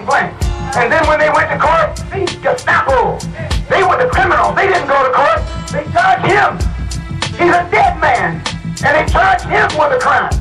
blank. And then when they went to court, the Gestapo, they were the criminals. They didn't go to court. They charged him. He's a dead man. And they charged him with a crime.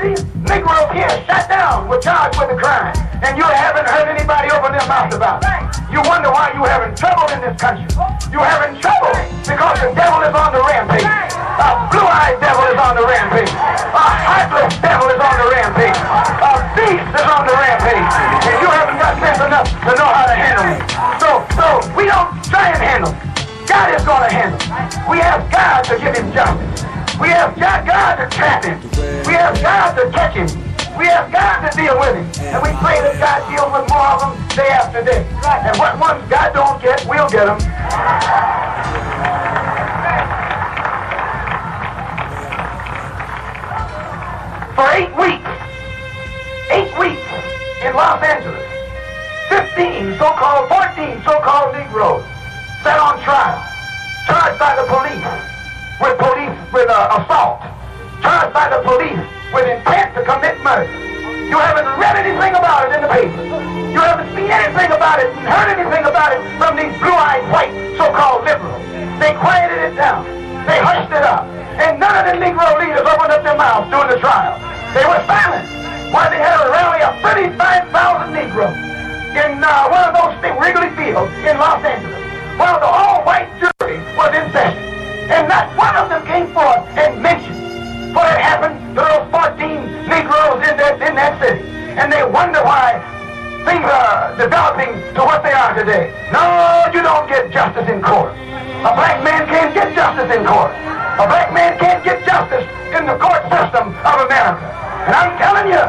These Negroes here shut down were charged with a crime. And you haven't heard anybody open their mouth about it. You wonder why you're having trouble in this country. You're having trouble because the devil is on the rampage. A blue-eyed devil is on the rampage. A heartless devil is on the rampage. A beast is on the rampage. And you haven't got sense enough to know how to handle it. So we don't try and handle it. God is going to handle it. We have God to give him justice. We have God to trap him. We have God to catch him. We have God to deal with him. And we pray that God deals with more of them day after day. And what ones God don't get, we'll get them. For 8 weeks in Los Angeles, 14 so-called Negroes sat on trial, charged by the police with assault, charged by the police with intent to commit murder. You haven't read anything about it in the paper. You haven't seen anything about it and heard anything about it from these blue-eyed white so-called liberals. They quieted it down. They hushed it up. And none of the Negro leaders opened up their mouths during the trial. They were silent while they had a rally of 35,000 Negroes in one of those Wrigley Fields in Los Angeles, while the all-white jury was in session. And not one of them came forth and mentioned what had happened to those 14 Negroes in that city. And they wonder why things are developing to what they are today. No, you don't get justice in court. A black man can't get justice in court. A black man can't get justice in the court system of America. And I'm telling you,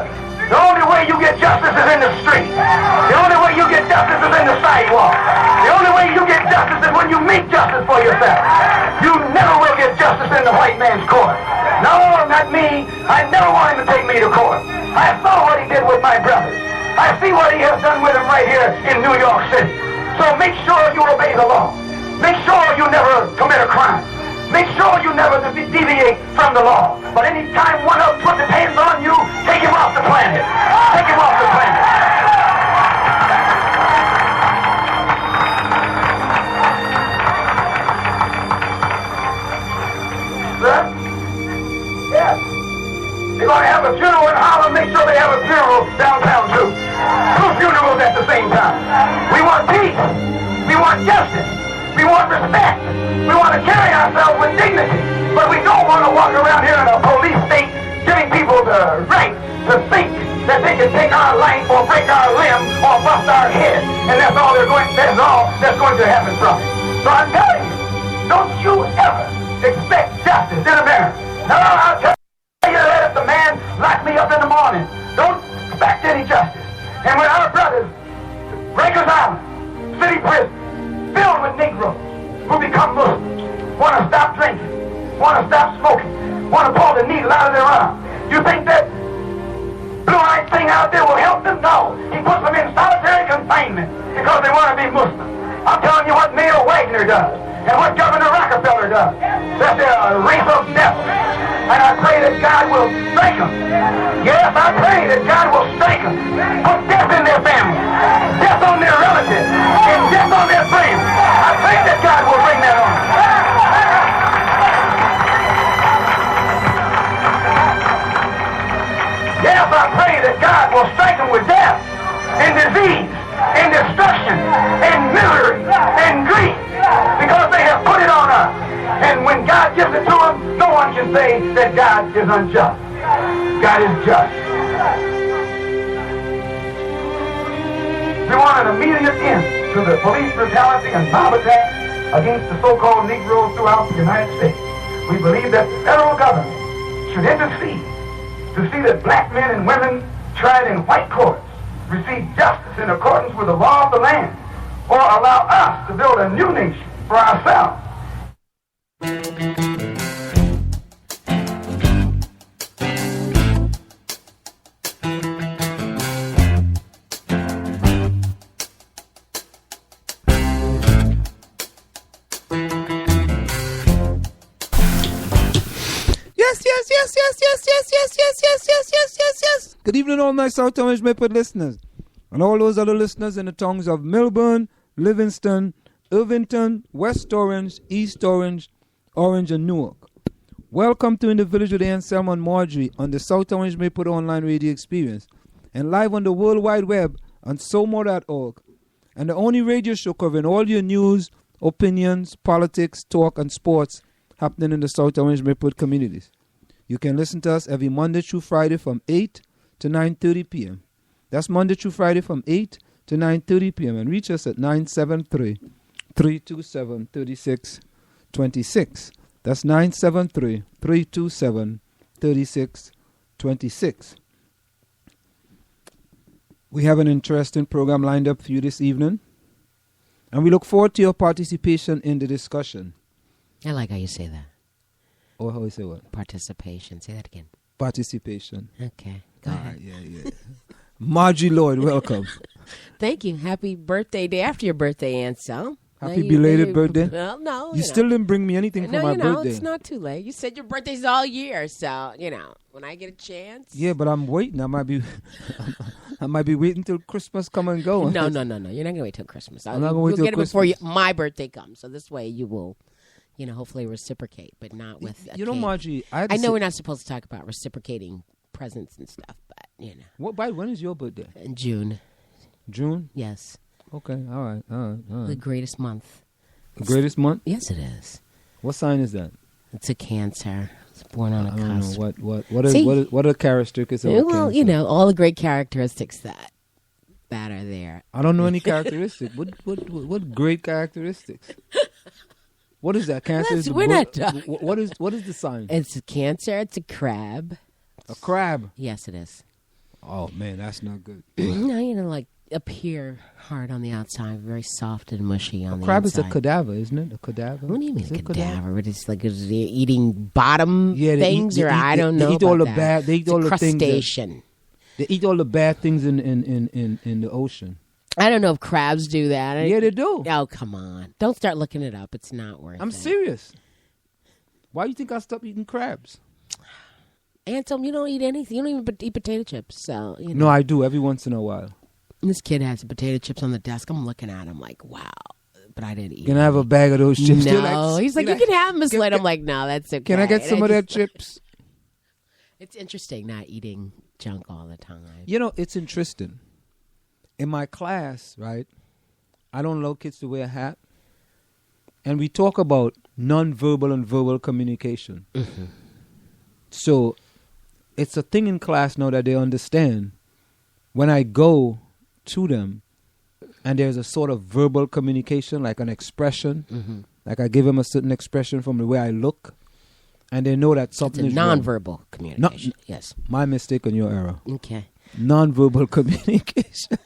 the only way you get justice is in the street. The only way you get justice is in the sidewalk. The only way you get justice is when you make justice for yourself. You never will get justice in the white man's court. No, not me. I never want him to take me to court. I saw what he did with my brothers. I see what he has done with them right here in New York City. So make sure you obey the law. Make sure you never commit a crime. Make sure you never deviate from the law. But any time one of them puts his hands on you, take him off the planet. Take him off the planet. Sir? Yes. They're going to have a funeral in Harlem. Make sure they have a funeral downtown too. 2 funerals at the same time. We want peace. We want justice. We want respect. We want to carry ourselves with dignity. But we don't want to walk around here in a police state giving people the right to think that they can take our life or break our limb or bust our head. And that's all that's going to happen from it. So I'm telling you, don't you ever expect justice in America. No, I'll tell you that if the man locked me up in the morning, don't expect any justice. And when our brothers, Rikers Island, city prison, filled with Negroes who become Muslims, want to stop drinking, want to stop smoking, want to pull the needle out of their arm. You think that blue-eyed thing out there will help them? No. He puts them in solitary confinement because they want to be Muslim. I'm telling you what Mayor Wagner does and what Governor Rockefeller does. That they're a race of devils. And I pray that God will strike them. Yes, I pray that God will strike them. Put death in their family, death on their relatives, and death on their friends. I pray that God will bring that on. Yes, I pray that God will strike them with death and disease and destruction and misery and grief because they have put it on us. And when God gives it to them, no one can say that God is unjust. God is just. We want an immediate end to the police brutality and mob attacks against the so-called Negroes throughout the United States. We believe that the federal government should intercede to see that black men and women tried in white courts receive justice in accordance with the law of the land, or allow us to build a new nation for ourselves. Good evening, all nice South Orange Maple listeners. And all those other listeners in the towns of Melbourne, Livingston, Irvington, West Orange, East Orange, Orange, and Newark. Welcome to In the Village with Anselm and Marjorie on the South Orange Mayport Online Radio Experience and live on the World Wide Web on SOMO.org. And the only radio show covering all your news, opinions, politics, talk, and sports happening in the South Orange Mayport communities. You can listen to us every Monday through Friday from 8 to 9:30 p.m. That's Monday through Friday from 8 to 9:30 p.m. and reach us at 973-327-3626. That's 973-327-3626. We have an interesting program lined up for you this evening, and we look forward to your participation in the discussion. I like how you say that. Or how you say what? Participation. Say that again. Participation. Okay. Go ahead. Yeah. Margie Lloyd, welcome. Thank you. Happy birthday day after your birthday, Ansel. Happy belated birthday. Well, no. You still didn't bring me anything for my birthday. It's not too late. You said your birthday's all year, so, when I get a chance. Yeah, but I'm waiting. I might be waiting till Christmas come and go. No. You're not going to wait till Christmas. I'm not going to wait till Christmas. You'll get it before my birthday comes. So this way you will, hopefully reciprocate, but not with a cake. Margie, I know we're not supposed to talk about reciprocating presents and stuff, but, When is your birthday? In June. June? Yes. Okay, all right. The greatest month. The greatest month? Yes, it is. What sign is that? It's a Cancer. It's born on a cusp. What are the characteristics of a Cancer? All the great characteristics that are there. I don't know any characteristics. What great characteristics? What is that? Cancer is we're not talking. What is the sign? It's a Cancer. It's a crab. A crab? Yes, it is. Oh, man, that's not good. No, appear hard on the outside, very soft and mushy on the inside. A crab is a cadaver, isn't it? A cadaver? What do you mean a cadaver? It's like is it eating bottom things, I don't know. They eat all the bad. They eat all the things. Crustacean. They eat all the bad things in the ocean. I don't know if crabs do that. Yeah, they do. Oh, come on! Don't start looking it up. It's not worth it. I'm serious. Why do you think I stopped eating crabs? Anselm, you don't eat anything. You don't even eat potato chips. So No, I do every once in a while. This kid has potato chips on the desk. I'm looking at him like, wow. But I didn't eat. Can I have a bag of those chips? No. He's like, you can have them, Miss Lloyd. I'm like, no, that's okay. Can I get some of their chips? It's interesting not eating junk all the time. It's interesting. In my class, right, I don't allow kids to wear a hat. And we talk about nonverbal and verbal communication. Mm-hmm. So it's a thing in class now that they understand. When I go to them and there's a sort of verbal communication, like an expression, like I give them a certain expression from the way I look, and they know that something is nonverbal wrong. communication. Yes. My mistake on your error. Okay. Nonverbal communication.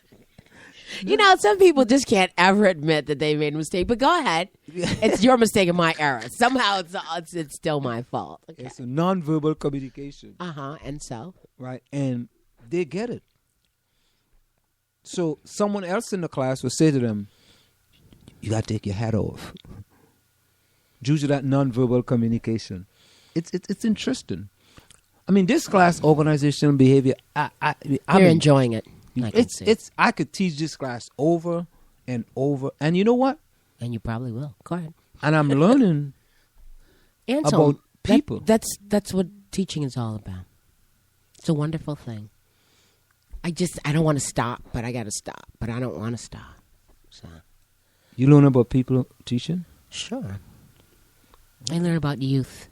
Some people just can't ever admit that they made a mistake. But go ahead. It's your mistake and my error. Somehow it's still my fault. Okay. It's a nonverbal communication. And so? Right. And they get it. So someone else in the class will say to them, you got to take your hat off. Due to that nonverbal communication. It's interesting. I mean, this class, organizational behavior, You're enjoying it. I could teach this class over and over. And you know what? And you probably will. Go ahead. And I'm learning about people. That's what teaching is all about. It's a wonderful thing. I don't want to stop, but I got to stop. But I don't want to stop. So, you learn about people teaching? Sure. I learn about youth.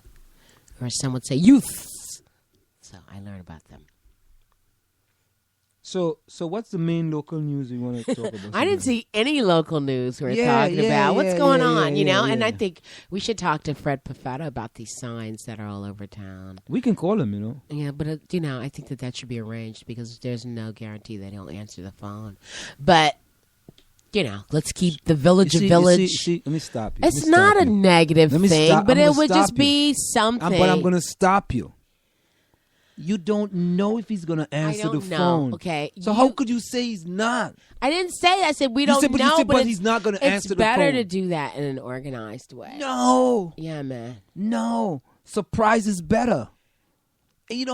Or some would say youths. So I learn about them. So what's the main local news you want to talk about? I didn't see any local news we're talking about. What's going on, And I think we should talk to Fred Perfetta about these signs that are all over town. We can call him, Yeah, but, I think that should be arranged because there's no guarantee that he'll answer the phone. But, let's keep the village a village. Let me stop you. It's not a negative thing, but it would just be something. But I'm going to stop you. You don't know if he's going to answer the phone. Okay. So how could you say he's not? I didn't say that. I said we don't know. But he's not going to answer the phone. It's better to do that in an organized way. No. Yeah, man. No. Surprise is better. And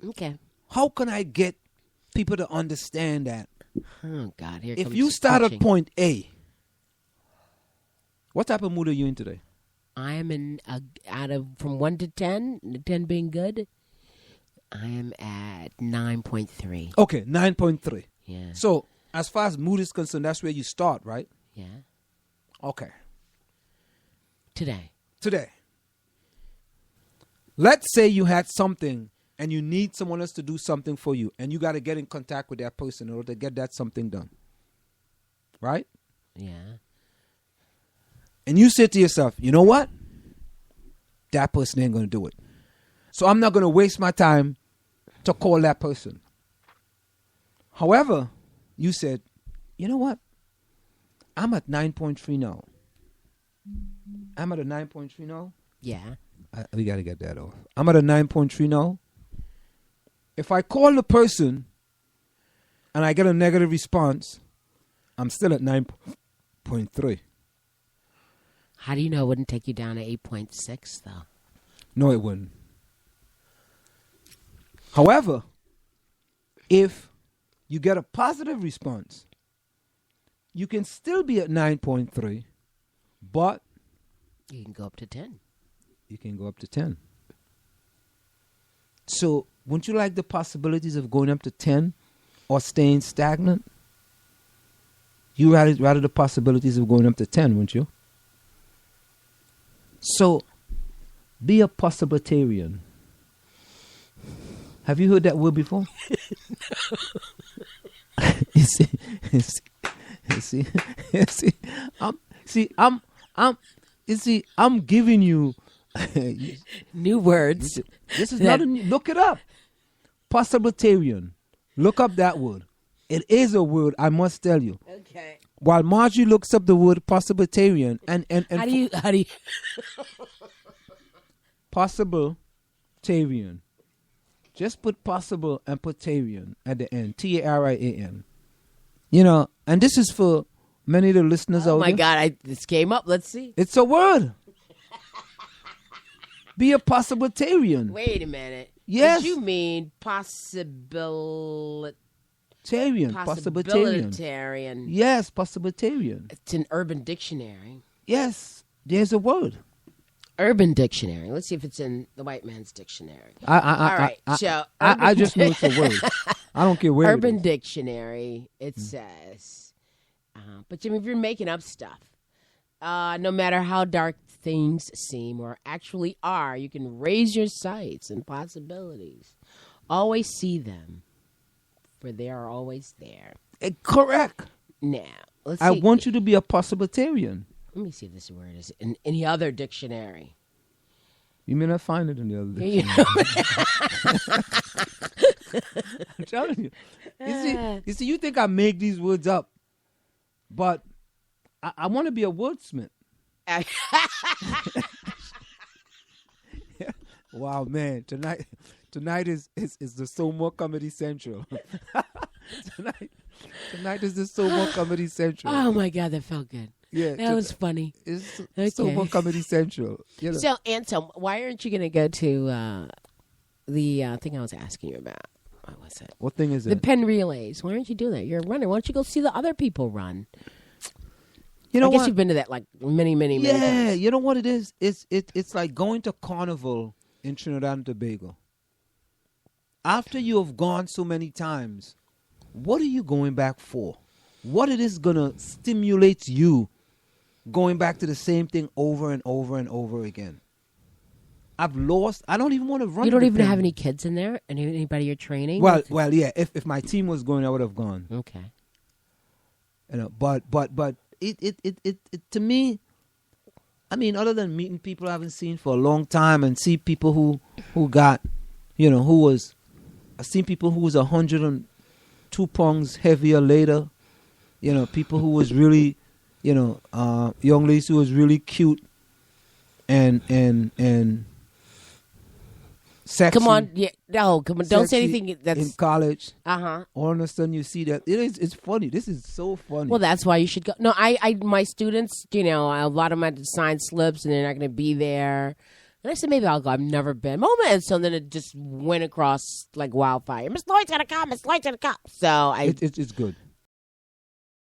Okay. How can I get people to understand that Oh God! Here if comes you start coaching. at point A, what type of mood are you in today? I am in from 1 to 10, 10 being good. I am at 9.3. Okay, 9.3. Yeah. So as far as mood is concerned, that's where you start, right? Yeah. Okay. Today. Let's say you had something and you need someone else to do something for you, and you got to get in contact with that person in order to get that something done. Right? Yeah. And you say to yourself, you know what? That person ain't going to do it. So I'm not going to waste my time to call that person. However, you said, you know what? I'm at 9.3 now. I'm at a 9.3 now. Yeah. We got to get that off. I'm at a 9.3 now. If I call the person and I get a negative response, I'm still at 9.3. How do you know it wouldn't take you down to 8.6 though? No, it wouldn't. However, if you get a positive response, you can still be at 9.3, but You can go up to 10. you can go up to 10. So, wouldn't you like the possibilities of going up to 10 or staying stagnant? You rather the possibilities of going up to 10, wouldn't you? So, be a possibilitarian. Have you heard that word before? you see, I'm giving you New words. This is not. Look it up. Possibilitarian. Look up that word. It is a word, I must tell you. Okay. While Margie looks up the word possibilitarian and How do you possibilitarian. Just put possible and put tarian at the end. Tarian. You know, and this is for many of the listeners out Oh my there. God, this came up. Let's see. It's a word. Be a possibilitarian. Wait a minute. Yes. Did you mean possibilitarian? Possibilitarian. Yes, possibilitarian. It's an Urban Dictionary. Yes, there's a word. Urban Dictionary. Let's see if it's in the white man's dictionary. All right, so I just know it's a word. I don't care where Urban it is. Dictionary, it says, but Jimmy, if you're making up stuff, no matter how dark things seem or actually are, you can raise your sights and possibilities. Always see them, for they are always there. Correct. Now, let's see. I want you to be a possibilitarian. Let me see if this word is in any other dictionary. You may not find it in the other dictionary. I'm telling you. You see, you think I make these words up, but I want to be a wordsmith. Wow, man! Tonight is the So More Comedy Central. Tonight is the So More Comedy Central. Oh my God, that felt good. Yeah, that was funny. It's Okay. So More Comedy Central. You know. So, Anselm, why aren't you going to go to the thing I was asking you about? What was it? What thing is The it? pen relays. Why aren't you doing that? You're a runner. Why don't you go see the other people run? You know I guess what? you've been to that like many times. Yeah, you know what it is? It's like going to Carnival in Trinidad and Tobago. After you have gone so many times, what are you going back for? What it is going to stimulate you going back to the same thing over and over and over again? I've lost. I don't even want to run. You don't the even thing. have any kids in there? Anybody you're training? Well, yeah. If my team was going, I would have gone. Okay. You know, but it to me, I mean, other than meeting people I haven't seen for a long time and see people who got, you know, I've seen people who was 102 pounds heavier later, you know, people who was really, you know, young ladies who was really cute and sexy. Come on. Yeah. No, come on. Don't say sexy anything in that's... college. Uh-huh. All of a sudden you see that it's funny. This is so funny. Well, that's why you should go. No, my students, you know, a lot of them had to sign slips and they're not going to be there. And I said, maybe I'll go. I've never been. And so then it just went across like wildfire. Miss Lloyd's going to come. Miss Lloyd's going to come. So It's good.